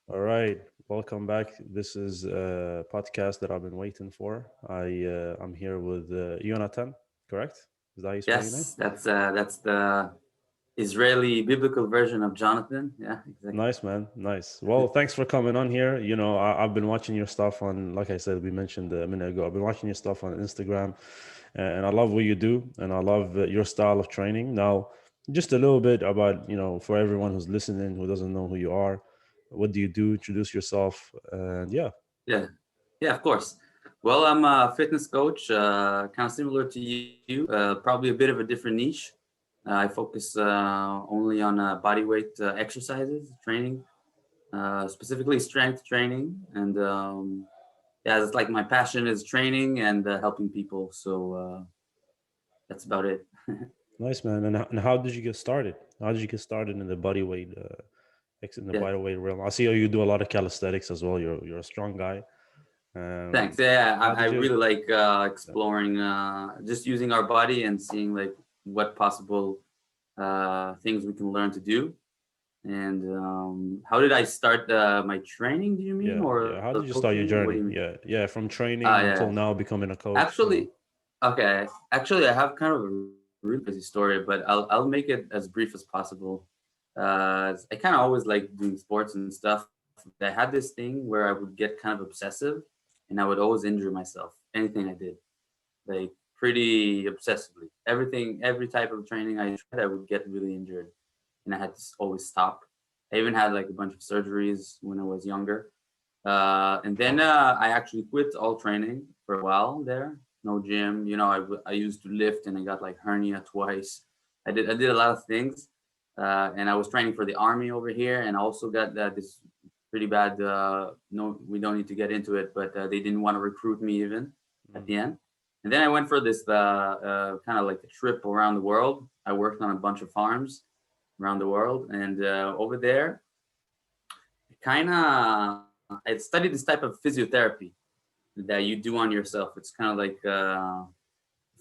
All right, welcome back. This is a podcast that I've been waiting for. I'm here with Yonatan, correct? Is that how you spell your name? Yes, that's the Israeli biblical version of Jonathan. Yeah, exactly. Nice, man. Nice. Well, thanks for coming on here. I've been watching your stuff on, like I said, we mentioned a minute ago. I've been watching your stuff on Instagram, and I love what you do, and I love your style of training. Now, just a little bit about, for everyone who's listening who doesn't know who you are, what do you do? Introduce yourself, and yeah. Yeah, yeah, of course. Well, I'm a fitness coach, kind of similar to you, probably a bit of a different niche. I focus only on body weight exercises, training, specifically strength training, and yeah, it's like my passion is training and helping people. So that's about it. Nice, man. And how did you get started? How did you get started in the body weight, in the Yeah. body weight realm? I see you do a lot of calisthenics as well. You're a strong guy. Thanks. Yeah, How I did you? really like exploring, just using our body and seeing like what possible things we can learn to do. And how did I start my training? Do you mean, Yeah. or How did you start your coaching? What do journey? you mean? Yeah. From training until Yeah. now becoming a coach. Actually, okay. Actually, I have kind of a really crazy story, but I'll make it as brief as possible. I kind of always like doing sports and stuff. But I had this thing where I would get kind of obsessive, and I would always injure myself. Anything I did, like pretty obsessively. Every type of training I tried, I would get really injured, and I had to always stop. I even had like a bunch of surgeries when I was younger. And then I actually quit all training for a while there. No gym. I used to lift and I got like hernia twice. I did a lot of things. And I was training for the army over here, and I also got this pretty bad. No, we don't need to get into it, but they didn't want to recruit me even at Mm. the end. And then I went for this kind of like a trip around the world. I worked on a bunch of farms around the world, and over there, kind of I studied this type of physiotherapy that you do on yourself. It's kind of like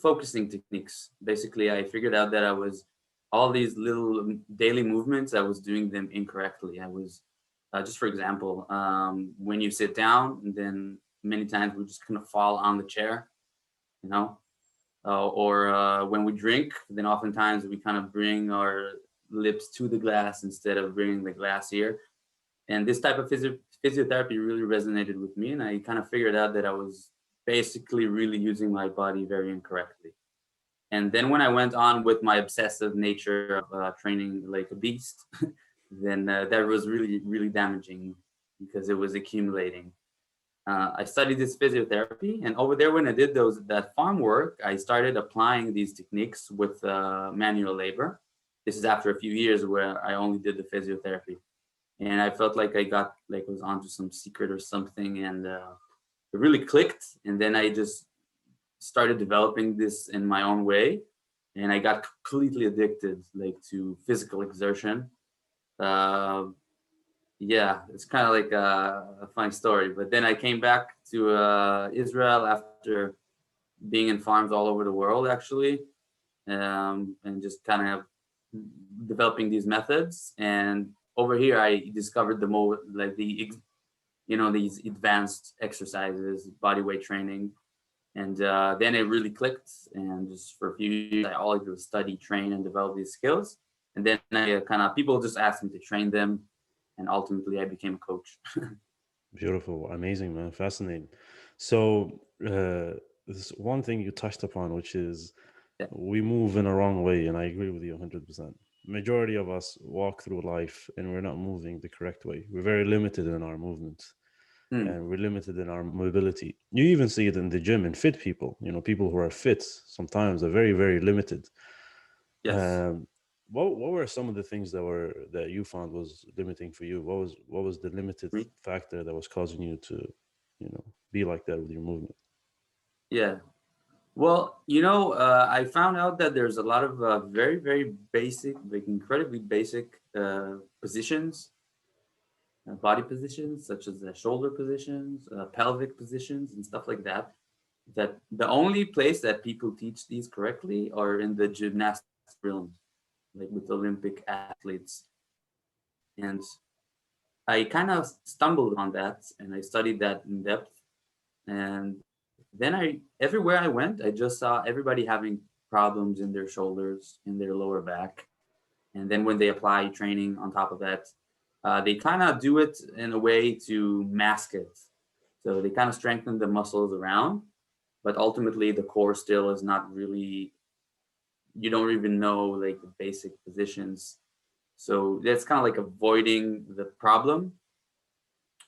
focusing techniques. Basically, I figured out that I was all these little daily movements. I was doing them incorrectly. I was just for example, when you sit down, and then many times we just kind of fall on the chair, you know, or when we drink, then oftentimes we kind of bring our lips to the glass instead of bringing the glass here. And this type of physiotherapy really resonated with me, and I kind of figured out that I was basically really using my body very incorrectly. And then when I went on with my obsessive nature of training like a beast, then that was really damaging because it was accumulating. I studied this physiotherapy, and over there, when I did that farm work, I started applying these techniques with manual labor. This is after a few years where I only did the physiotherapy, and I felt like I got like was onto some secret or something, and it really clicked. And then I just started developing this in my own way, and I got completely addicted like to physical exertion. Uh, yeah, it's kind of like a funny story. But then I came back to Israel after being in farms all over the world, actually, and just kind of developing these methods. And over here, I discovered the more like these advanced exercises, body weight training, and then it really clicked. And just for a few years, I all I did was study, train, and develop these skills. And then I kind of people just asked me to train them, and ultimately I became a coach. Beautiful, amazing, man, fascinating. So, there's one thing you touched upon, which is Yeah. we move in a wrong way, and I agree with you 100%. Majority of us walk through life and we're not moving the correct way. We're very limited in our movements Hmm. and we're limited in our mobility. You even see it in the gym and fit people. People who are fit sometimes are very, very limited. Yes. Um, what were some of the things that you found was limiting for you? What was the limited factor that was causing you to, be like that with your movement? Yeah. Well, I found out that there's a lot of very, very basic, like incredibly basic positions, body positions, such as shoulder positions, pelvic positions, and stuff like that. That the only place that people teach these correctly are in the gymnastics realms, like with Olympic athletes. And I kind of stumbled on that and I studied that in depth. And then everywhere I went, I just saw everybody having problems in their shoulders, in their lower back. And then when they apply training on top of that, they kind of do it in a way to mask it. So they kind of strengthen the muscles around, but ultimately the core still is not really, you don't even know like the basic positions. So that's kind of like avoiding the problem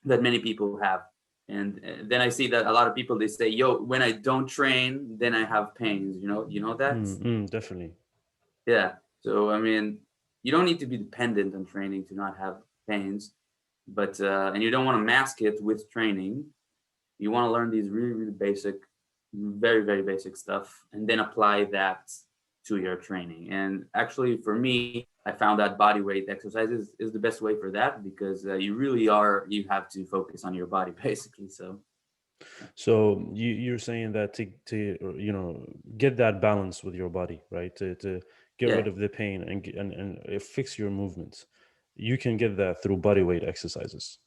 that many people have. And then I see that a lot of people, they say, yo, when I don't train, then I have pains, you know that? Definitely. Yeah. So, I mean, you don't need to be dependent on training to not have pains, but, and you don't want to mask it with training. You want to learn these really, really basic, very, very basic stuff, and then apply that to your training. And actually, for me, I found that body weight exercises is the best way for that because you have to focus on your body basically. So, So you're saying that to get that balance with your body, right? To get yeah. rid of the pain and fix your movements, you can get that through body weight exercises.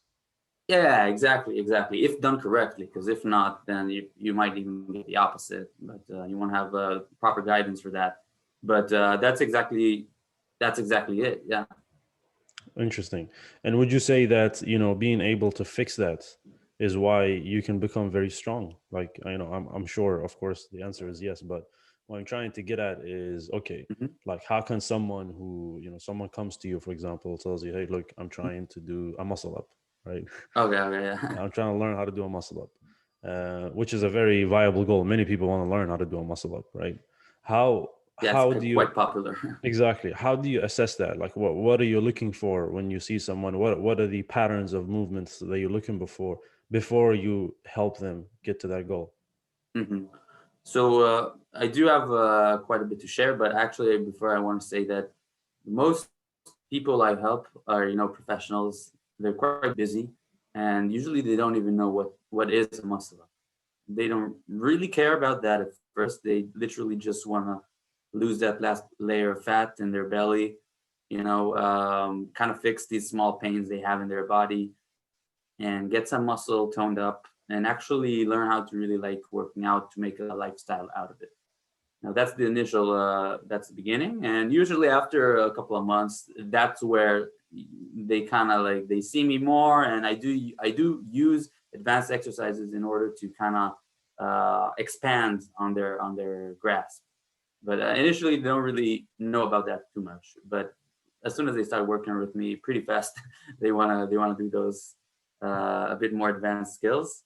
Yeah, exactly, exactly. If done correctly, because if not, then you might even get the opposite. But you want to have proper guidance for that. But that's exactly it. Yeah. Interesting. And would you say that, being able to fix that is why you can become very strong? Like, I'm sure, of course, the answer is yes, but what I'm trying to get at is, okay, Hmm. like how can someone someone comes to you, for example, tells you, hey, look, I'm trying to do a muscle up, right? Okay. Okay. Yeah. I'm trying to learn how to do a muscle up, which is a very viable goal. Many people want to learn how to do a muscle up, right? How Yeah, it's how do you quite popular. exactly? How do you assess that? Like, what are you looking for when you see someone? What are the patterns of movements that you're looking before you help them get to that goal? Hmm. So I do have quite a bit to share, but actually, before I want to say that most people I help are professionals. They're quite busy, and usually they don't even know what is a muscle up. They don't really care about that at first. They literally just want to lose that last layer of fat in their belly, kind of fix these small pains they have in their body and get some muscle toned up and actually learn how to really like working out to make a lifestyle out of it. Now that's the initial, that's the beginning. And usually after a couple of months, that's where they kind of like, they see me more. And I do use advanced exercises in order to kind of expand on their grasp. But initially they don't really know about that too much. But as soon as they start working with me pretty fast, they want to do those a bit more advanced skills.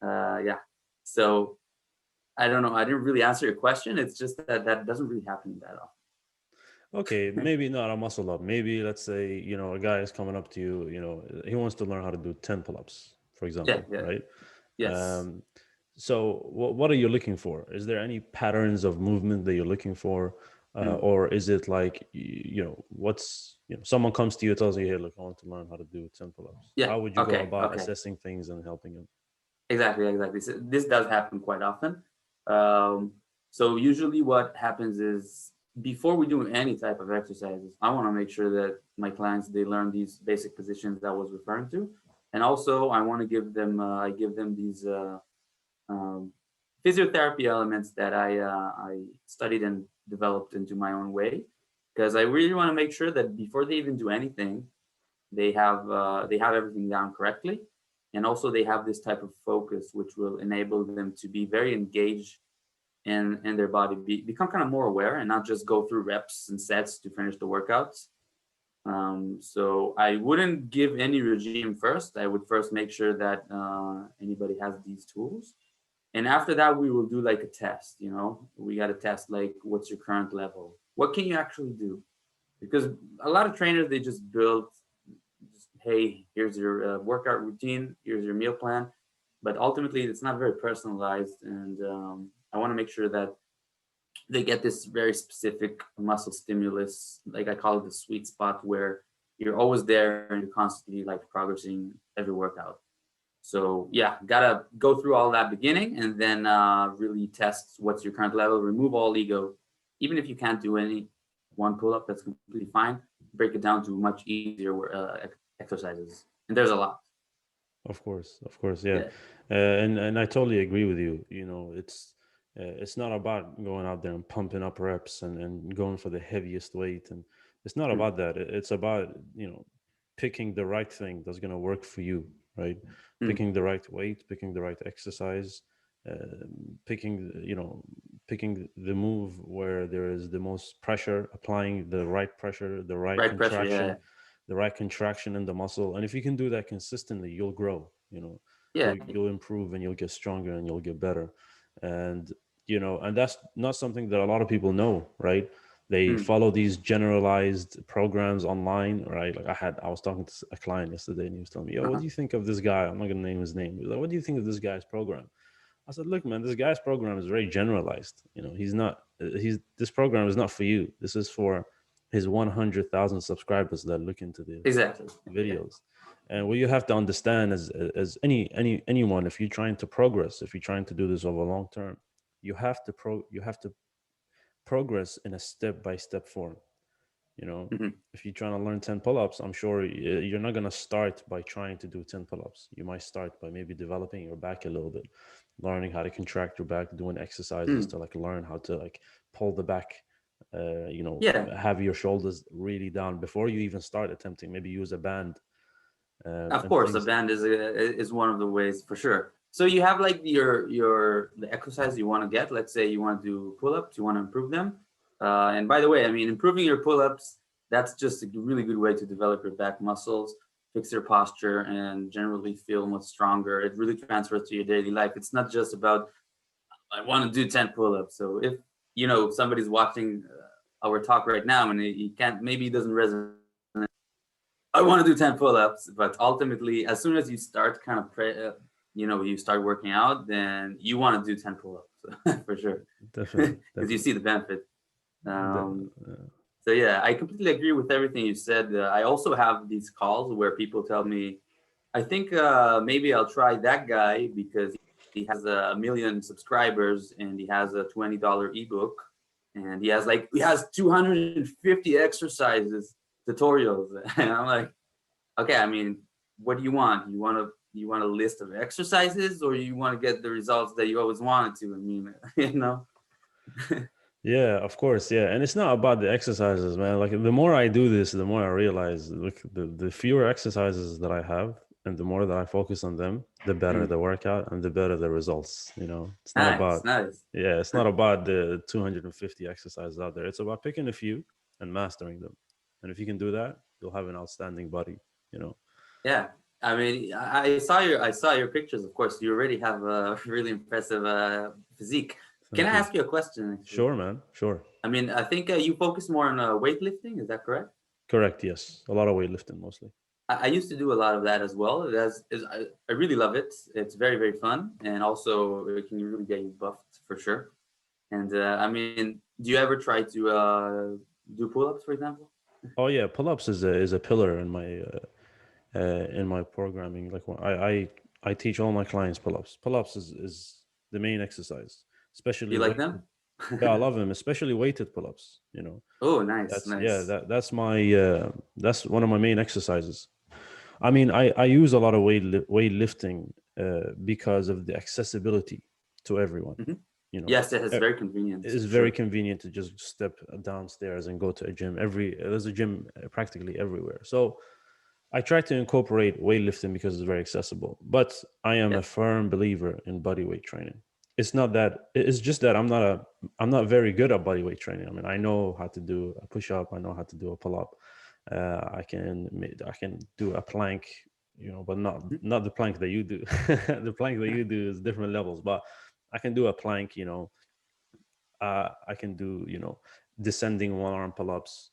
Yeah. So I don't know. I didn't really answer your question. It's just that that doesn't really happen that Okay, often. maybe not a muscle up. Maybe let's say a guy is coming up to you. He wants to learn how to do 10 pull-ups, for Yeah. example, Yeah. right? Yes. Um, so what are you looking for? Is there any patterns of movement that you're looking for, Mm. or is it like someone comes to you, tells you, hey, look, I want to learn how to do 10 pull-ups. Yeah. How would you go Okay. about Okay. assessing things and helping him? Exactly. Exactly. So this does happen quite often. Um, so usually what happens is before we do any type of exercises, I want to make sure that my clients, they learn these basic positions that I was referring to. And also I want to I give them these um, physiotherapy elements that I studied and developed into my own way, because I really want to make sure that before they even do anything, they have everything down correctly, and also they have this type of focus which will enable them to be very engaged in their body, become kind of more aware, and not just go through reps and sets to finish the workouts. So I wouldn't give any regime first. I would first make sure that anybody has these tools, and after that, we will do like a test. We got to test like what's your current level? What can you actually do? Because a lot of trainers, they just build, just, hey, here's your workout routine, here's your meal plan. But ultimately, it's not very personalized. And I want to make sure that they get this very specific muscle stimulus, like I call it the sweet spot, where you're always there and you're constantly like progressing every workout. So yeah, gotta go through all that beginning and then really test what's your current level, remove all ego. Even if you can't do any one pull-up, that's completely fine. Break it down to much easier exercises. And there's a lot. Of course, yeah, Yeah. and I totally agree with you. You know, it's not about going out there and pumping up reps and going for the heaviest weight, and it's not Mm, about that. It's about, you know, picking the right thing that's gonna work for you, right? mm, Picking the right weight, picking the right exercise, picking, you know, picking the move where there is the most pressure, applying the right pressure, right pressure. Yeah. the right contraction in the muscle. And if you can do that consistently, you'll grow, you know, Yeah. you'll improve and you'll get stronger and you'll get better. And, you know, and that's not something that a lot of people know, right? They Mm, follow these generalized programs online, right? Like I was talking to a client yesterday and he was telling me, yo, what uh-huh. do you think of this guy? I'm not going to name his name. He was like, what do you think of this guy's program? I said, look, man, this guy's program is very generalized. You know, this program is not for you. This is for his 100,000 subscribers that look into the Exactly. Yeah. videos. And what you have to understand as anyone, if you're trying to progress, if you're trying to do this over long term, you have to progress in a step by step form. You know, Hmm. if you're trying to learn 10 pull-ups, I'm sure you're not going to start by trying to do 10 pull-ups. You might start by maybe developing your back a little bit, learning how to contract your back, doing exercises Mm, to like learn how to like pull the back, you know, yeah. have your shoulders really down before you even start attempting. Maybe use a band, Of and course, a things. band is one of the ways for sure. So you have like your the exercise you want to get. Let's say you want to do pull-ups, you want to improve them. And by the way, I mean improving your pull-ups. That's just a really good way to develop your back muscles, fix your posture, and generally feel much stronger. It really transfers to your daily life. It's not just about I want to do 10 pull-ups. So if you know somebody's watching our talk right now and he can't, maybe he doesn't resonate. I want to do 10 pull-ups, but ultimately, as soon as you start kind of, you know, you start working out, then you want to do 10 pull-ups for sure, Definitely, because you definitely. see the benefit. Um, De- so yeah, I completely agree with everything you said. I also have these calls where people tell me, I think maybe I'll try that guy because he has a million subscribers and he has a $20 ebook and he has 250 exercises tutorials. And I'm like, okay, I mean, what do you want? You want a list of exercises or you want to get the results that you always wanted to? I mean, you know? Yeah, of course. Yeah. And it's not about the exercises, man. Like the more I do this, the more I realize, look, the fewer exercises that I have and the more that I focus on them, the better Mm. the workout and the better the results. You know, it's not Nice, about, nice. yeah, it's not about the 250 exercises out there. It's about picking a few and mastering them. And if you can do that, you'll have an outstanding body, you know. Yeah. I mean, I saw your pictures, of course. You already have a really impressive physique. Can I Thank you. ask you a question, actually? Sure, man. Sure. I mean, I think you focus more on weightlifting. Is that correct? Correct. Yes. A lot of weightlifting mostly. I used to do a lot of that as well. I really love it. It's very, very fun. And also, it can really get you buffed for sure. And I mean, do you ever try to do pull-ups, for example? Oh yeah, pull-ups is a pillar in my programming. Like when I teach all my clients pull-ups. Pull-ups is the main exercise, Do especially you like weighted. them? Yeah, I love them, especially weighted pull-ups. You know, Oh, nice, that's yeah, nice. that's one of my main exercises. I mean, I use a lot of weightlifting because of the accessibility to everyone. Hmm. You know, Yes, it is very convenient it's for very sure. convenient to just step downstairs and go to a gym. There's a gym practically everywhere. So I try to incorporate weightlifting because it's very accessible, but I am a Yeah. firm believer in body weight training. It's not that it's just that I'm not very good at body weight training. I mean, I know how to do a push up, I know how to do a pull up. I can do a plank, you know, but Mhm. not the plank that you do. The plank that you do is different levels, but I can do a plank, you know. I can do, you know, descending one arm pull ups.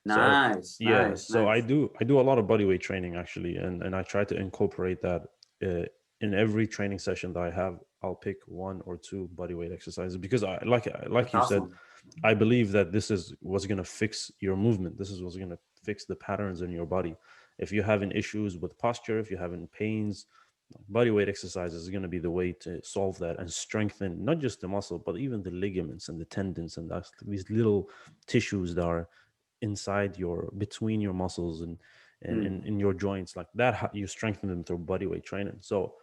So Nice, yeah, nice, so nice. I do a lot of body weight training actually, and I try to incorporate that in every training session that I have. I'll pick one or two body weight exercises because like That's you said, awesome. I believe that this is what's gonna fix your movement. This is what's gonna fix the patterns in your body. If you're having issues with posture, if you're having pains, body weight exercises is going to be the way to solve that and strengthen not just the muscle but even the ligaments and the tendons and these little tissues that are inside your between your muscles and Mm. in your joints like that. You strengthen them through body weight training. So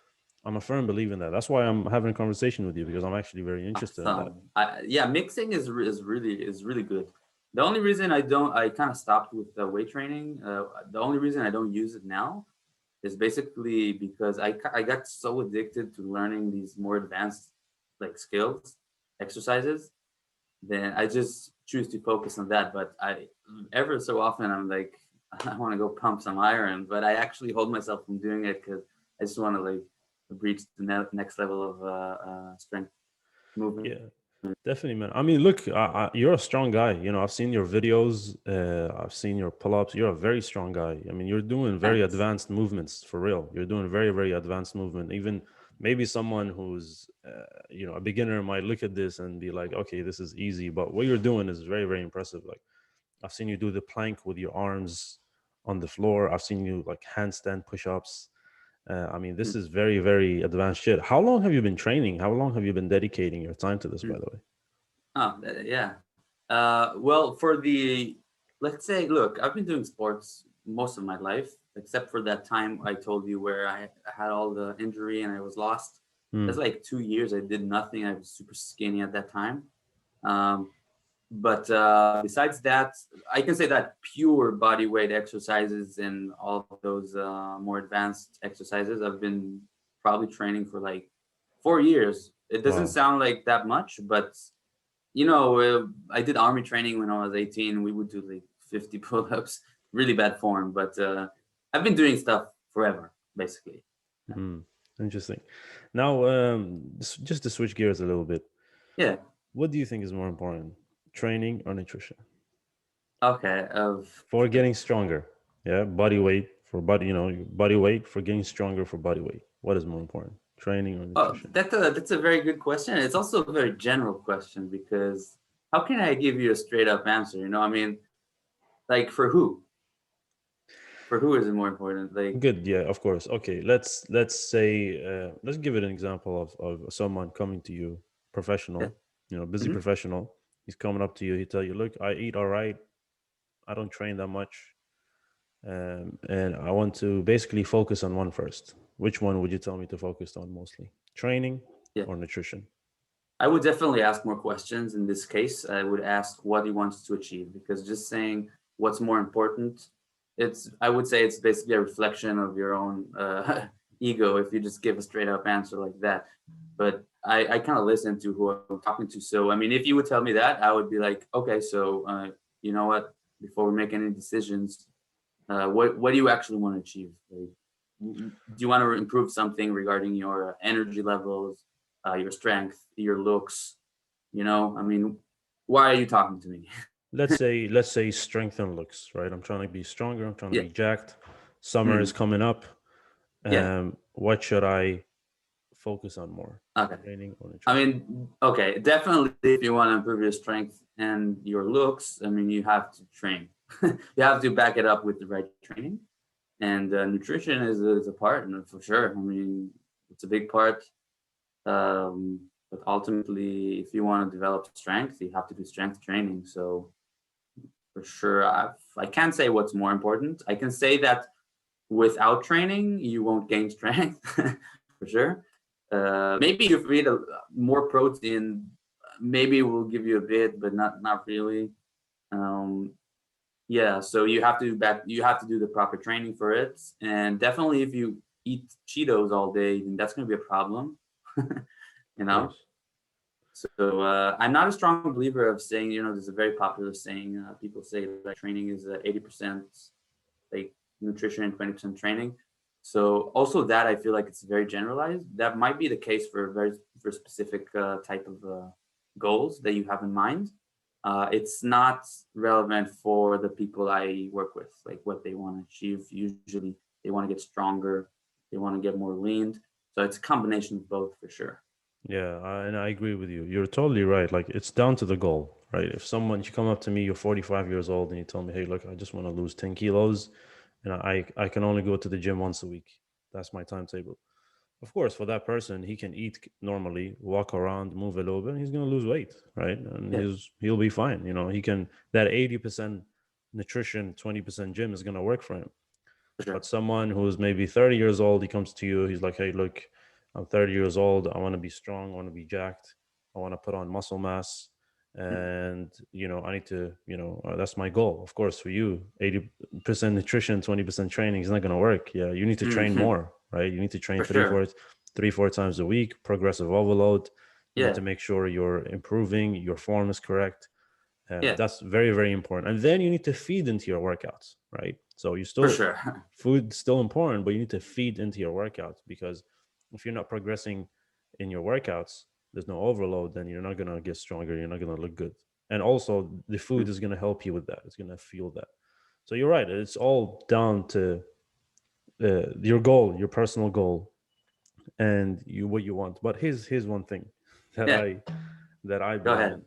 I'm a firm believer in that. That's why I'm having a conversation with you, because I'm actually very interested in that. Awesome. Yeah, mixing is really good. The only reason I kind of stopped with the weight training. The only reason I don't use it now is basically because I got so addicted to learning these more advanced like skills, exercises. Then I just choose to focus on that. But I ever so often I'm like I want to go pump some iron, but I actually hold myself from doing it because I just want to like reach the next level of strength movement. Yeah, definitely, man. I mean, look, you're a strong guy. I've seen your videos. I've seen your pull-ups. You're a very strong guy. I mean, you're doing very Thanks. advanced movements for real. You're doing very, very advanced movement. Even maybe someone who's, a beginner might look at this and be like, okay, this is easy. But what you're doing is very, very impressive. Like, I've seen you do the plank with your arms on the floor. I've seen you like handstand push-ups. I mean, this is very, very advanced shit. How long have you been training? How long have you been dedicating your time to this, by the way? Oh, yeah. Well, for the, let's say, look, I've been doing sports most of my life, except for that time I told you where I had all the injury and I was lost. That's Mm. like 2 years. I did nothing. I was super skinny at that time. Um, but besides that, I can say that pure body weight exercises and all of those more advanced exercises, I've been probably training for like 4 years. It doesn't Wow. sound like that much, but I did army training when I was 18. We would do like 50 pull-ups, really bad form, but I've been doing stuff forever, basically. Mm. Interesting. Now, just to switch gears a little bit, Yeah. what do you think is more important, training or nutrition? Okay. For getting stronger, yeah, body weight for body, body weight for getting stronger for body weight. What is more important, training or Oh, nutrition? that's a very good question. It's also a very general question because how can I give you a straight up answer? I mean, like for who? For who is it more important? Like, Good, yeah, of course. Okay, let's say let's give it an example of someone coming to you, yeah. professional, busy Hmm. professional. He's coming up to you. He tell you, look, I eat all right. I don't train that much, and I want to basically focus on one first. Which one would you tell me to focus on mostly? Training Yeah. or nutrition? I would definitely ask more questions in this case. I would ask what he wants to achieve because just saying what's more important, I would say it's basically a reflection of your own ego if you just give a straight up answer like that. But I kind of listen to who I'm talking to. So, I mean, if you would tell me that, I would be like, okay, so you know what? Before we make any decisions, what do you actually want to achieve? Like, do you want to improve something regarding your energy levels, your strength, your looks? I mean, why are you talking to me? Let's say strength and looks, right? I'm trying to be stronger. I'm trying to Yeah. be jacked. Summer is Mm. coming up. Yeah. What should I focus on more, Okay. training or I nutrition? mean, okay, definitely if you want to improve your strength and your looks, I mean, you have to train. You have to back it up with the right training. And nutrition is a part, and for sure. I mean, it's a big part. But ultimately, if you want to develop strength, you have to do strength training. So for sure, I can't say what's more important. I can say that without training, you won't gain strength for sure. Maybe if you eat more protein, maybe it will give you a bit, but not really. Um, yeah, so you have to do the proper training for it, and definitely if you eat Cheetos all day, then that's going to be a problem. you Of know. course. So I'm not a strong believer of saying, there's a very popular saying. People say that training is 80% like nutrition and 20% training. So also that I feel like it's very generalized. That might be the case for for specific type of goals that you have in mind. It's not relevant for the people I work with, like what they want to achieve. Usually they want to get stronger, they want to get more lean. So it's a combination of both for sure. Yeah, and I agree with you. You're totally right. Like it's down to the goal, right? If you come up to me, you're 45 years old, and you tell me, "Hey, look, I just want to lose 10 kilos, and I can only go to the gym once a week. That's my timetable." Of course, for that person, he can eat normally, walk around, move a little bit, and he's gonna lose weight, right? And Yeah. he'll be fine. He can that 80% nutrition, 20% gym is gonna work for him. For sure. But someone who's maybe 30 years old, he comes to you, he's like, hey, look, I'm 30 years old. I want to be strong. I want to be jacked. I want to put on muscle mass. Mm. And, I need to, that's my goal. Of course, for you, 80% nutrition, 20% training is not going to work. Yeah. You need to train Mm-hmm. more, right? You need to train For sure. three, four times a week, progressive overload. You need Yeah. to make sure you're improving, your form is correct. Yeah. That's very, very important. And then you need to feed into your workouts, right? So For sure. food's still important, but you need to feed into your workouts, because if you're not progressing in your workouts, there's no overload, then you're not going to get stronger. You're not going to look good. And also the food is going to help you with that. It's going to fuel that. So you're right. It's all down to your goal, your personal goal, and what you want. But here's one thing that Yeah. I Go believe ahead.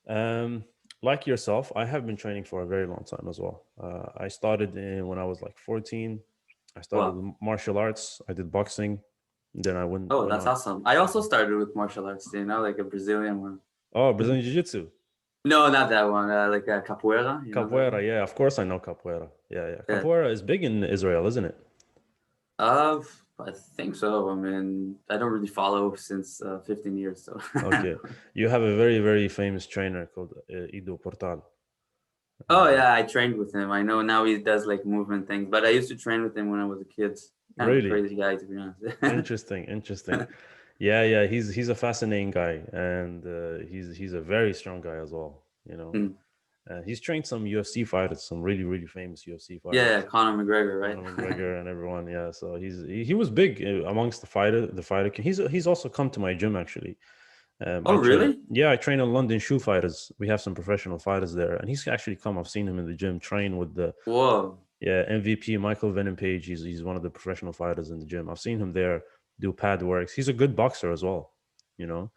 in. Like yourself, I have been training for a very long time as well. I started when I was like 14. I started Well, with martial arts. I did boxing. Then I oh, went that's on. awesome. I also started with martial arts, like a Brazilian one. Oh, Brazilian Jiu Jitsu. No, not that one. Like capoeira. You know that Capoeira. one? Yeah, of course I know capoeira. Yeah, yeah. Yeah. Capoeira is big in Israel, isn't it? Uh, I think so. I mean, I don't really follow since 15 years. So. Okay. You have a very, very famous trainer called Ido Portal. Oh Uh, yeah, I trained with him. I know now he does like movement things, but I used to train with him when I was a kid. Kind of a really? crazy guy, to be honest. Interesting, interesting. Yeah, yeah, he's a fascinating guy, and he's a very strong guy as well. Mm. He's trained some UFC fighters, some really really famous UFC Yeah, fighters, Conor McGregor, right? Conor McGregor and everyone. Yeah, so he was big amongst the fighter. He's also come to my gym actually. Oh, really? I train on London Shoe Fighters. We have some professional fighters there, and he's actually come. I've seen him in the gym train with the Whoa. MVP Michael Venom Page. He's one of the professional fighters in the gym. I've seen him there do pad works. He's a good boxer as well. You know.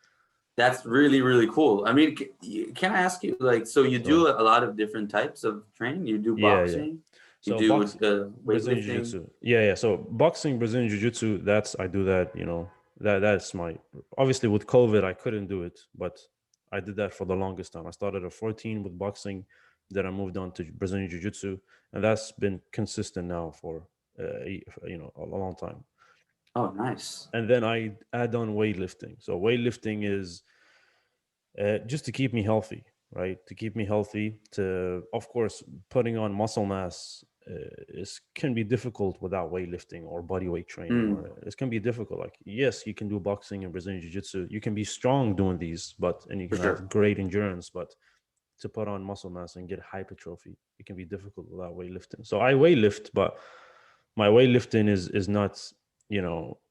That's really, really cool. I mean, can I ask you, like, so you So do a lot of different types of training? You do yeah, yeah. boxing, you So do Brazilian Jiu weightlifting. Jitsu. Yeah, yeah. So boxing, Brazilian Jiu Jitsu. That's I do that. That's my obviously with COVID I couldn't do it, but I did that for the longest time. I started at 14 with boxing, then I moved on to Brazilian Jiu Jitsu, and that's been consistent now for a long time. Oh, nice. And then I add on weightlifting. So weightlifting is just to keep me healthy, right? To keep me healthy. To of course putting on muscle mass can be difficult without weightlifting or body weight training, Mm, or it can be difficult. Like yes, you can do boxing and Brazilian Jiu Jitsu. You can be strong doing these, and you for can have sure. great endurance, but to put on muscle mass and get hypertrophy, it can be difficult without weightlifting. So I weightlift, but my weightlifting is not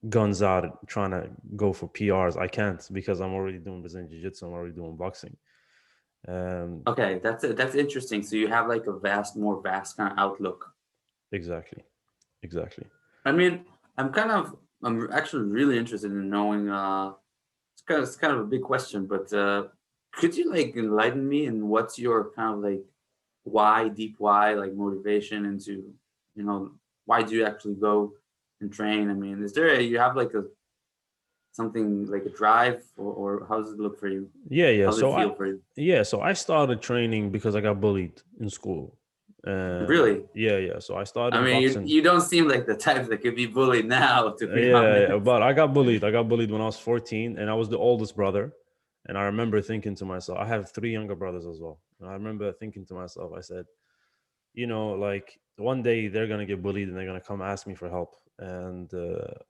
guns out trying to go for PRs. I can't because I'm already doing Brazilian Jiu Jitsu. I'm already doing boxing. Um, Okay, that's interesting. So you have like a more vast kind of outlook. exactly, exactly. I mean, I'm actually really interested in knowing. It's kind of a big question, but could you like enlighten me in what's your kind of like deep why, like motivation into, you know, why do you actually go and train? I mean, you have like a something like a drive, or how does it look for you? Yeah, yeah. How does it feel for you? So I started training because I got bullied in school. Really? Yeah, yeah. So I I started mean, you, boxing. you don't seem like the type that could be bullied now, to be Yeah, yeah, honest. but I got bullied. I got bullied when I was 14, and I was the oldest brother. And I remember thinking to myself, I have three younger brothers as well. And I remember thinking to myself, I said, like one day they're gonna get bullied and they're gonna come ask me for help, and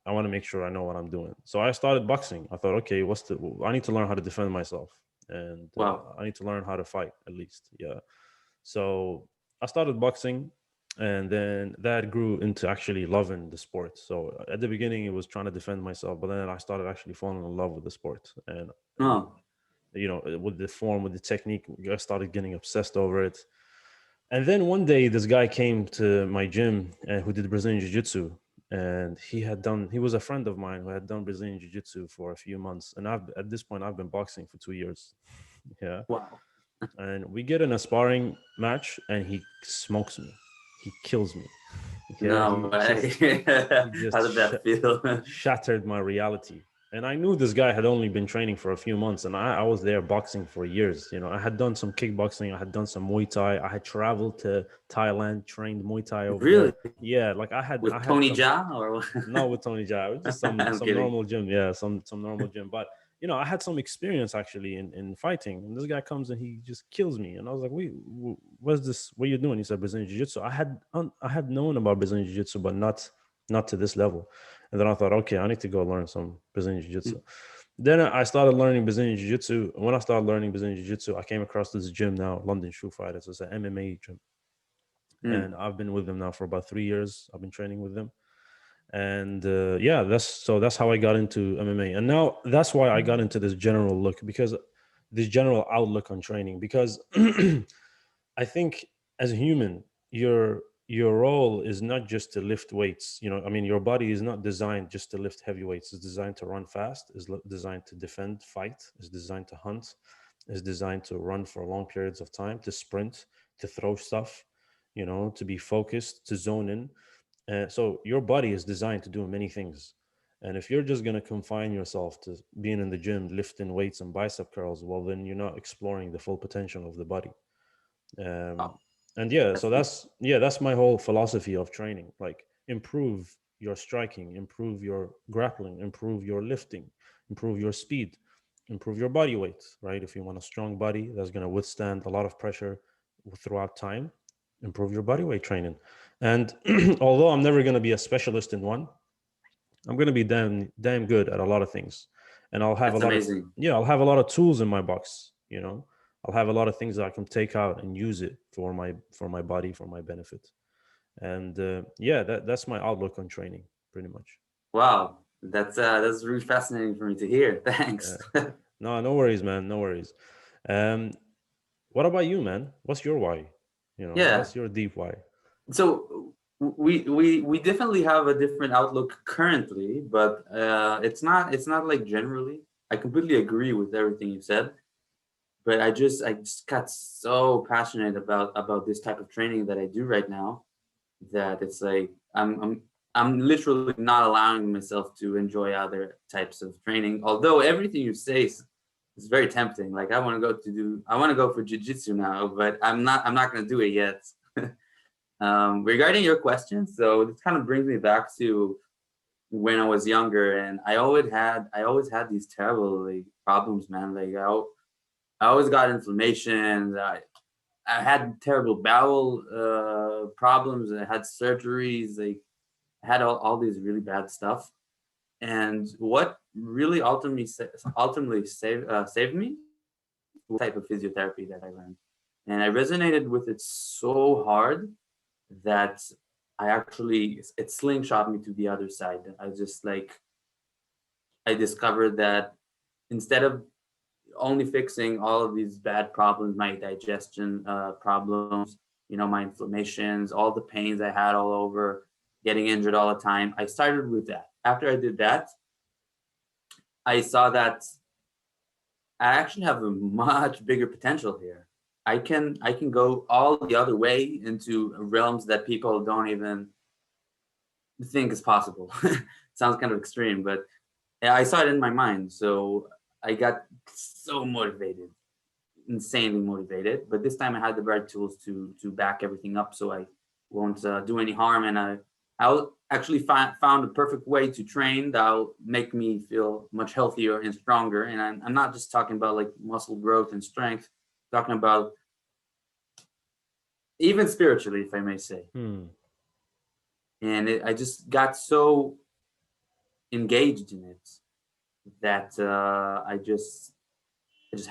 I want to make sure I know what I'm doing. So I started boxing. I thought, okay, I need to learn how to defend myself, and Wow. I need to learn how to fight at least. Yeah. So I started boxing, and then that grew into actually loving the sport. So at the beginning, it was trying to defend myself, but then I started actually falling in love with the sport, and Oh, with the form, with the technique, I started getting obsessed over it. And then one day, this guy came to my gym who did Brazilian Jiu Jitsu. And he was a friend of mine who had done Brazilian Jiu Jitsu for a few months. And at this point, I've been boxing for 2 years. Yeah. wow. And we get in a sparring match and he smokes me. He kills me. Yeah. No way. He just How did that feel? shattered my reality. And I knew this guy had only been training for a few months, and I was there boxing for years. You know, I had done some kickboxing, I had done some Muay Thai, I had traveled to Thailand, trained Muay Thai over there. Really? Yeah, like I With had Tony some, Jaa or what? not with Tony Jaa, just I'm some kidding. normal gym. Yeah, some normal gym. But you know, I had some experience actually in fighting. And this guy comes and he just kills me. And I was like, "Wait, what's this? What are you doing?" He said, "Brazilian Jiu Jitsu." I had known about Brazilian Jiu Jitsu, but not to this level. And then I thought, okay, I need to go learn some Brazilian Jiu Jitsu. Then I started learning Brazilian Jiu Jitsu. When I started learning Brazilian Jiu Jitsu, I came across this gym now, London Shoe Fighters. It's an MMA gym, Mm, and I've been with them now for about 3 years. I've been training with them, and yeah, that's how I got into MMA, and now that's why I got into this general look, because this general outlook on training, because I think as a human, your role is not just to lift weights. You know, I mean, your body is not designed just to lift heavy weights. It's designed to run fast. Is designed to defend, fight. Is designed to hunt. Is designed to run for long periods of time, to sprint, to throw stuff. You know, to be focused, to zone in. So your body is designed to do many things. And if you're just going to confine yourself to being in the gym, lifting weights and bicep curls, well, then you're not exploring the full potential of the body. um, wow, and yeah, that's so deep. that's my whole philosophy of training. Like, improve your striking, improve your grappling, improve your lifting, improve your speed, improve your body weight, right? If you want a strong body that's going to withstand a lot of pressure throughout time, improve your body weight training. And although I'm never going to be a specialist in one, I'm going to be damn good at a lot of things. And I'll have a That's lot of, amazing. yeah, I'll have a lot of tools in my box, you know. I'll have a lot of things that I can take out and use it for my body, for my benefit. And yeah, that's my outlook on training, pretty much. Wow, that's really fascinating for me to hear. Thanks. Yeah. No, no worries, man. No worries. Um, what about you, man? What's your why? You know, Yeah. what's your deep why? So we definitely have a different outlook currently, but it's not like generally. I completely agree with everything you said, but I just got so passionate about this type of training that I do right now that it's like I'm literally not allowing myself to enjoy other types of training. Although everything you say is very tempting. Like I want to go for jujitsu now, but I'm not going to do it yet. Regarding your question, so this kind of brings me back to when I was younger, and I always had these terrible like problems, man. Like I always got inflammation. I had terrible bowel problems. I had surgeries. Like I had all these really bad stuff. And what really ultimately saved me was the type of physiotherapy that I learned, and I resonated with it so hard that I actually it slingshot me to the other side. I just like I discovered that instead of only fixing all of these bad problems, my digestion problems, my inflammations, all the pains I had all over, getting injured all the time. I started with that. After I did that, I saw that I actually have a much bigger potential here. I can go all the other way into realms that people don't even think is possible. Sounds kind of extreme, but yeah, I saw it in my mind. So I got so motivated, insanely motivated. But this time I had the right tools to back everything up, so I won't do any harm. And I'll actually found a perfect way to train that'll make me feel much healthier and stronger. And I'm not just talking about like muscle growth and strength, I'm talking about even spiritually, if I may say. Hmm. And I just got so engaged in it that I just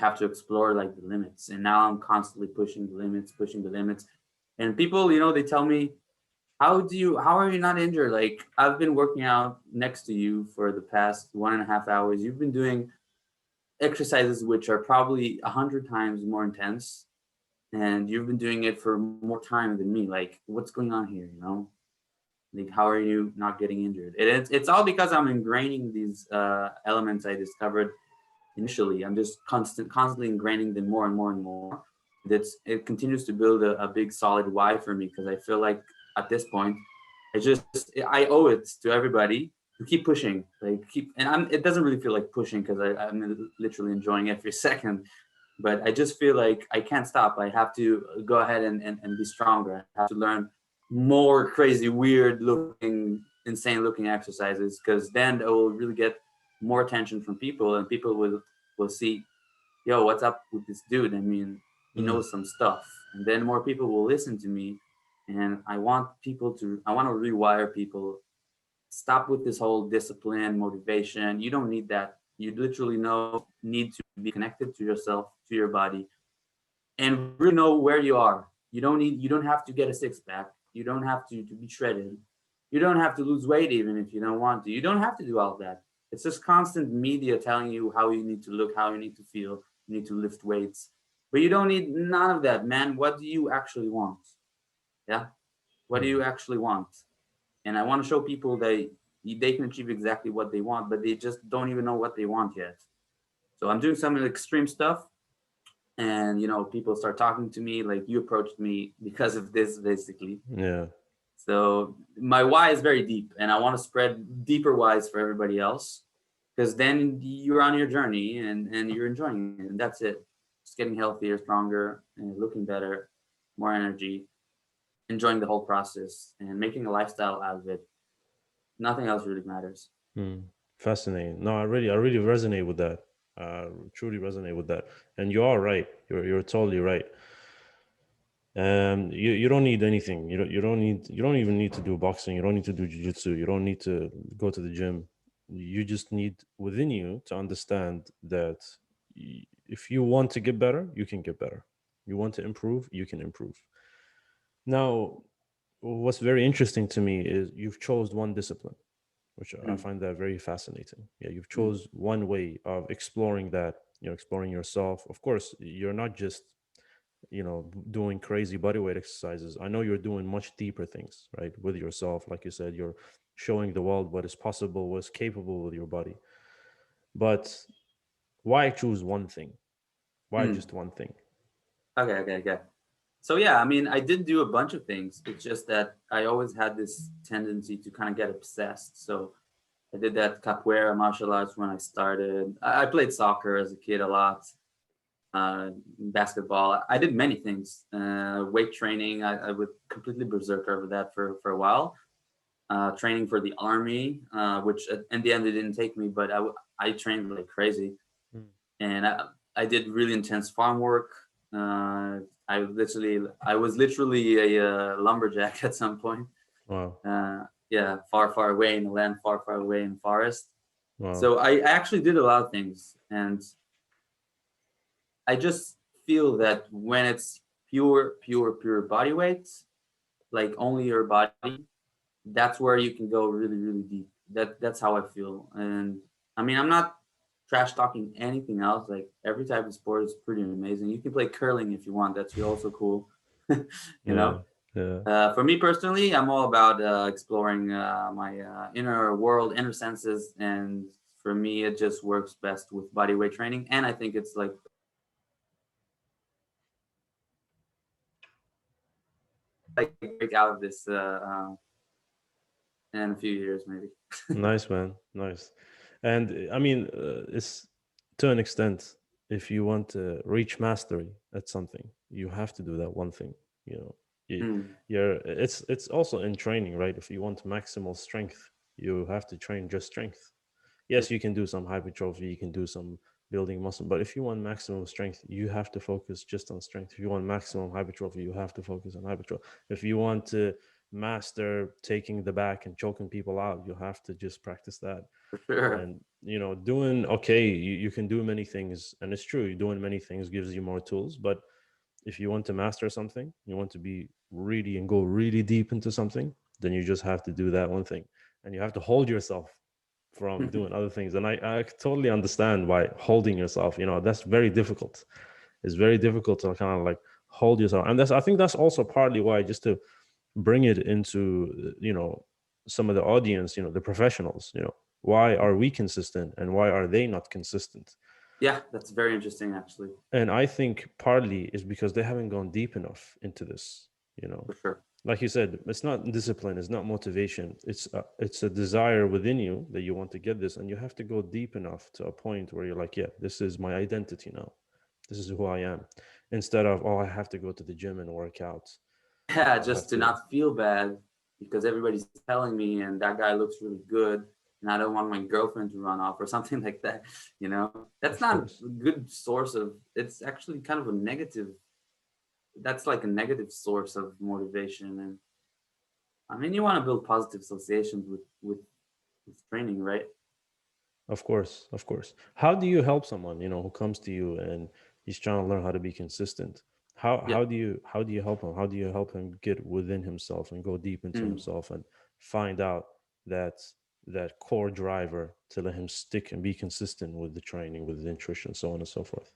have to explore like the limits. And now I'm constantly pushing the limits. And people, they tell me, how are you not injured? Like I've been working out next to you for the past 1.5 hours. You've been doing exercises which are probably 100 times more intense, and you've been doing it for more time than me. Like, what's going on here? Like, how are you not getting injured? It's all because I'm ingraining these elements I discovered initially. I'm just constantly ingraining them more and more and more. It continues to build a big solid why for me, because I feel like at this point I owe it to everybody to keep pushing, like keep. And it doesn't really feel like pushing because I'm literally enjoying every second. But I just feel like I can't stop. I have to go ahead and be stronger. I have to learn more crazy, weird looking, insane looking exercises, because then it will really get more attention from people, and people will see, yo, what's up with this dude? I mean, he Mm, knows some stuff, and then more people will listen to me. And I want I want to rewire people. Stop with this whole discipline, motivation. You don't need that. You literally need to be connected to yourself, to your body, and really know where you are. You don't have to get a six pack. You don't have to be shredded. You don't have to lose weight even if you don't want to. You don't have to do all of that. It's just constant media telling you how you need to look, how you need to feel. You need to lift weights. But you don't need none of that, man. What do you actually want? Yeah? What do mm. you actually want? And I want to show people that they can achieve exactly what they want, but they just don't even know what they want yet. So I'm doing some extreme stuff, and people start talking to me like you approached me because of this, basically. Yeah. So my why is very deep, and I want to spread deeper whys for everybody else, because then you're on your journey and you're enjoying it, and that's it. Just getting healthier, stronger, and looking better, more energy, enjoying the whole process, and making a lifestyle out of it. Nothing else really matters. Mm. Fascinating. No, I really resonate with that. Truly resonate with that. And you are right. You're totally right. You don't need anything. You don't even need to do boxing. You don't need to do jiu-jitsu. You don't need to go to the gym. You just need within you to understand that if you want to get better, you can get better. You want to improve, you can improve. Now, what's very interesting to me is you've chose one discipline, which I Mm, find that very fascinating. Yeah, you've mm, chose one way of exploring that, exploring yourself. Of course, you're not just, doing crazy bodyweight exercises. I know you're doing much deeper things, right? With yourself. Like you said, you're showing the world what is possible, what's capable with your body. But why choose one thing? Why mm. just one thing? Okay, okay, okay. So yeah, I mean, I did do a bunch of things. It's just that I always had this tendency to kind of get obsessed. So I did that capoeira martial arts when I started. I played soccer as a kid a lot, basketball. I did many things. Weight training. I would completely berserk over that for a while. Training for the army, which in the end it didn't take me, but I trained like crazy, Mm. and I did really intense farm work. I was literally a lumberjack at some point. Wow. Yeah, far away in the land, far away in the forest. Wow. So I actually did a lot of things, and I just feel that when it's pure body weight, like only your body, that's where you can go really deep. That's how I feel. And I mean, I'm not trash talking anything else. Like every type of sport is pretty amazing. You can play curling if you want. That's also cool. you Yeah. know. Yeah. For me personally, I'm all about exploring my inner world, inner senses, and for me, it just works best with body weight training. And I think it's like break out of this in a few years, maybe. Nice, man. Nice. And I mean, it's to an extent, if you want to reach mastery at something, you have to do that one thing. You know, you, Mm, it's also in training, right? If you want maximal strength, you have to train just strength. yeah, Yes, you can do some hypertrophy, you can do some building muscle, but if you want maximum strength, you have to focus just on strength. If you want maximum hypertrophy, you have to focus on hypertrophy. If you want to master taking the back and choking people out, you have to just practice that. for sure. And doing okay, you can do many things, and it's true, doing many things gives you more tools. But if you want to master something, you want to be really and go really deep into something, then you just have to do that one thing, and you have to hold yourself from doing other things. And I totally understand why holding yourself, that's very difficult. It's very difficult to kind of like hold yourself. And I think that's also partly why, just to bring it into, some of the audience, the professionals, why are we consistent and why are they not consistent? Yeah, that's very interesting, actually, And I think partly is because they haven't gone deep enough into this, for sure. like you said, it's not discipline, it's not motivation, it's a desire within you that you want to get this, and you have to go deep enough to a point where you're like, yeah, this is my identity now, this is who I am, instead of, oh, I have to go to the gym and work out, Yeah, I have just to to. not feel bad because everybody's telling me and that guy looks really good and I don't want my girlfriend to run off or something like that. You know, that's Of not course. a good source of, it's actually kind of a negative, that's like a negative source of motivation. And I mean, you want to build positive associations with training, right? Of course, of course. How do you help someone, who comes to you and he's trying to learn how to be consistent? How Yeah. how do you help him? How do you help him get within himself and go deep into Mm. himself and find out that that core driver to let him stick and be consistent with the training, with the nutrition, so on and so forth?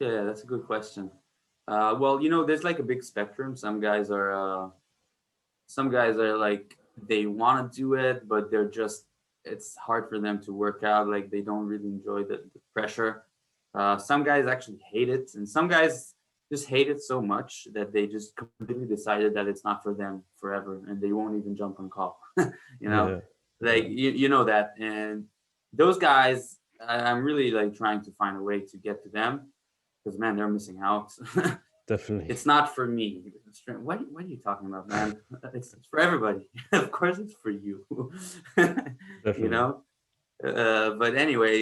Yeah, that's a good question. Well, there's like a big spectrum. Some guys are like they want to do it, but it's hard for them to work out. Like they don't really enjoy the pressure. Some guys actually hate it, and some guys just hate it so much that they just completely decided that it's not for them forever, and they won't even jump on call. you know, Yeah, like yeah, you know that, and those guys, I'm really like trying to find a way to get to them because man, they're missing out. definitely. It's not for me. What are you talking about, man? It's for everybody. Of course, it's for you. you Definitely. know. But anyway,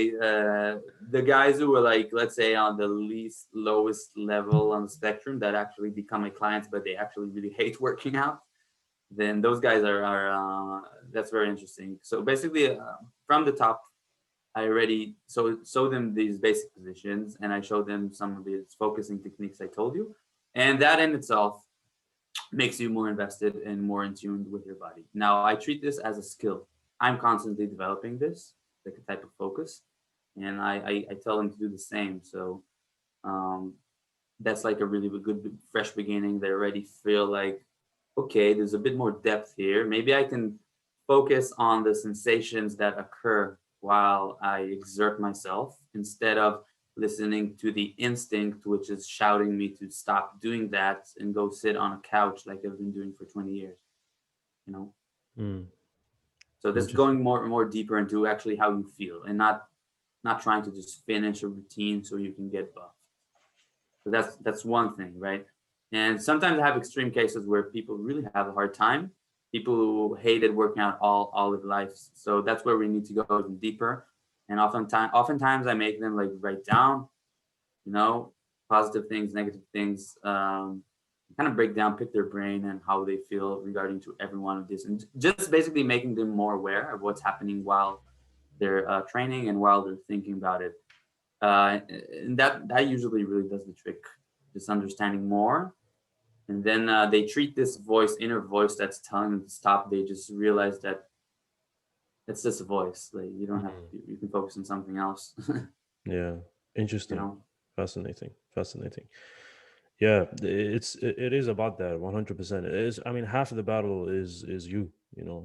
the guys who were like, let's say, on the least lowest level on the spectrum that actually become my clients, but they actually really hate working out, then those guys are that's very interesting. So basically, from the top, I already show them these basic positions, and I show them some of these focusing techniques I told you, and that in itself makes you more invested and more in tune with your body. Now, I treat this as a skill. I'm constantly developing this, like a type of focus, and I tell them to do the same. So um, that's like a really good fresh beginning. They already feel like, okay, there's a bit more depth here. Maybe I can focus on the sensations that occur while I exert myself instead of listening to the instinct, which is shouting me to stop doing that and go sit on a couch like I've been doing for 20 years, you know? Mm, So this interesting. going more and more deeper into actually how you feel and not trying to just finish a routine so you can get buff. So that's one thing, right? And sometimes I have extreme cases where people really have a hard time. People who hated working out all of their lives. So that's where we need to go even deeper. And oftentimes I make them like write down, you know, positive things, negative things, kind of break down, pick their brain and how they feel regarding to every one of these, and just basically making them more aware of what's happening while they're training and while they're thinking about it. And that usually really does the trick, just understanding more. And then they treat this inner voice that's telling them to stop. They just realize that it's just a voice. Like you don't have Mm. to. You can focus on something else. Yeah, you interesting, know. fascinating, fascinating. Yeah, it is about that 100%. It is. I mean, half of the battle is you.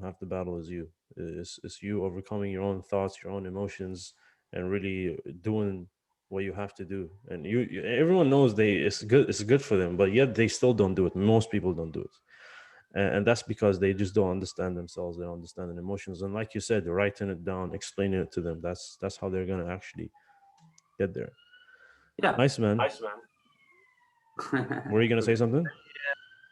Half the battle is you. It's you overcoming your own thoughts, your own emotions, and really doing what you have to do. And everyone knows it's good for them, but yet they still don't do it. Most people don't do it, and that's because they just don't understand themselves. They don't understand their emotions. And like you said, writing it down, explaining it to them. That's how they're gonna actually get there. Yeah. Nice, man. Nice man. Were you gonna say something?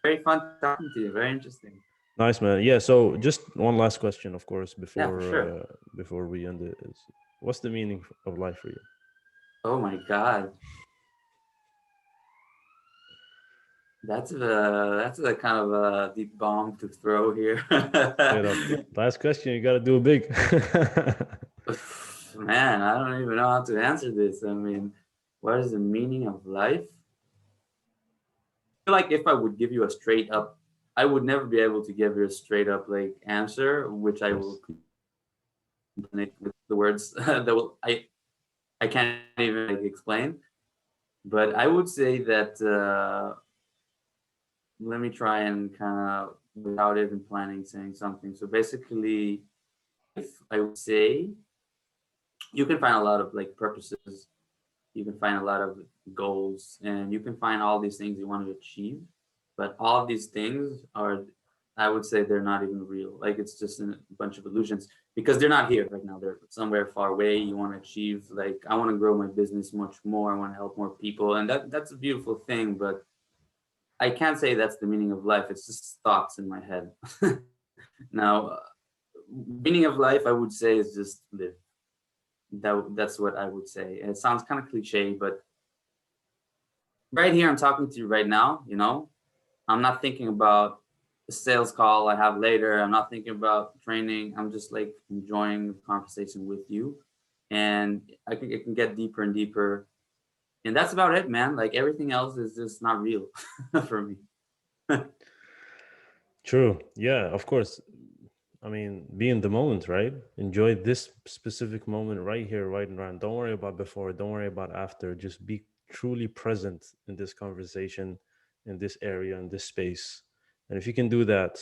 Very fun talking to you. Very interesting. Nice, man. Yeah. So, just one last question, of course, Yeah, for sure. before we end it is, what's the meaning of life for you? Oh my God, that's a kind of a deep bomb to throw here. Straight up. Last question. You gotta do it big. Man, I don't even know how to answer this. I mean, what is the meaning of life? I feel like if I would give you a straight up, I would never be able to give you a straight up like answer, which I will Yes. connect with the words that will I can't even like explain. But I would say that let me try and kind of without even planning saying something. So basically, if I would say you can find a lot of like purposes, you can find a lot of goals, and you can find all these things you want to achieve. But all of these things are, I would say, they're not even real. Like it's just a bunch of illusions because they're not here right now. They're somewhere far away. You want to achieve, like, I want to grow my business much more. I want to help more people, and that's a beautiful thing. But I can't say that's the meaning of life. It's just thoughts in my head. Now, meaning of life, I would say, is just live. That's what I would say. And it sounds kind of cliche, but right here, I'm talking to you right now. I'm not thinking about the sales call I have later. I'm not thinking about training. I'm just like enjoying the conversation with you, and it can get deeper and deeper. And that's about it, man. Like everything else is just not real for me. True. Yeah, of course. I mean, be in the moment, right? Enjoy this specific moment right here, right now. Don't worry about before. Don't worry about after. Just be truly present in this conversation, in this area, in this space. And if you can do that,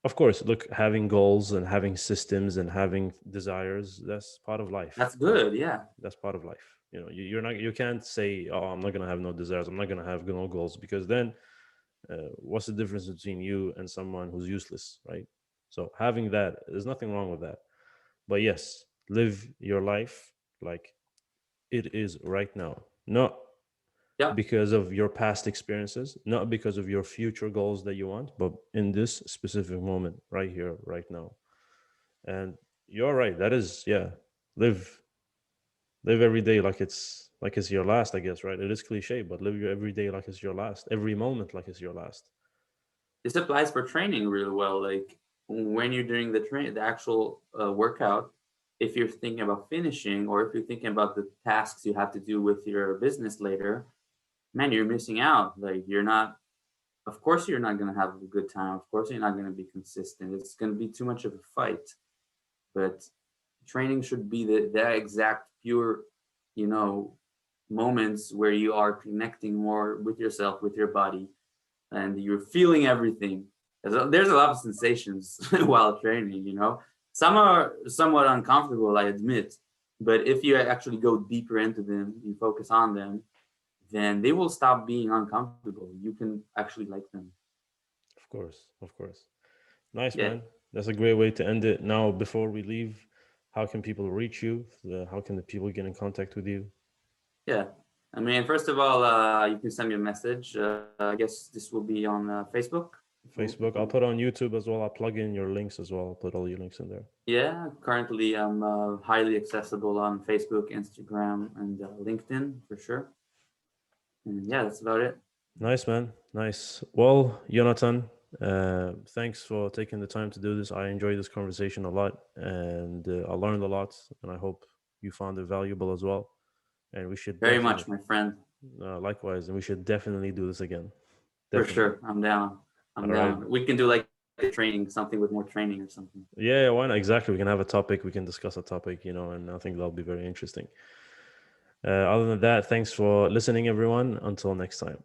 of course, look, having goals and having systems and having desires, that's part of life, That's right? good. Yeah. That's part of life. You're not, you can't say, oh, I'm not going to have no desires. I'm not going to have no goals, because then what's the difference between you and someone who's useless, right? So having that, there's nothing wrong with that. But yes, live your life like it is right now, not Yeah. because of your past experiences, not because of your future goals that you want, but in this specific moment, right here, right now. And you're right. That is, yeah, live live every day like it's your last, I guess, right? It is cliche, but live your every day like it's your last, every moment like it's your last. This applies for training really well. Like when you're doing the actual workout, if you're thinking about finishing, or if you're thinking about the tasks you have to do with your business later, man, you're missing out. Like you're not. Of course, you're not going to have a good time. Of course, you're not going to be consistent. It's going to be too much of a fight. But training should be that exact pure, you know, moments where you are connecting more with yourself, with your body, and you're feeling everything. There's a lot of sensations while training. Some are somewhat uncomfortable, I admit, but if you actually go deeper into them, you focus on them, then they will stop being uncomfortable. You can actually like them. Of course, of course. Nice, Yeah. man. That's a great way to end it. Now, before we leave, how can people reach you? How can the people get in contact with you? Yeah. I mean, first of all, you can send me a message. I guess this will be on Facebook. Facebook. I'll put on YouTube as well. I'll plug in your links as well. I'll put all your links in there. Yeah, currently I'm highly accessible on Facebook, Instagram, and LinkedIn for sure. And yeah, that's about it. Nice, man. Nice. Well, Jonathan, thanks for taking the time to do this. I enjoyed this conversation a lot, and I learned a lot, and I hope you found it valuable as well. And we should Very definitely, much, my friend. likewise, and we should definitely do this again. For Definitely. sure. I'm down. I'm All right. down. We can do like a training, something with more training or something. Yeah, why not? Exactly. We can have a topic. We can discuss a topic, and I think that'll be very interesting. Other than that, thanks for listening, everyone. Until next time.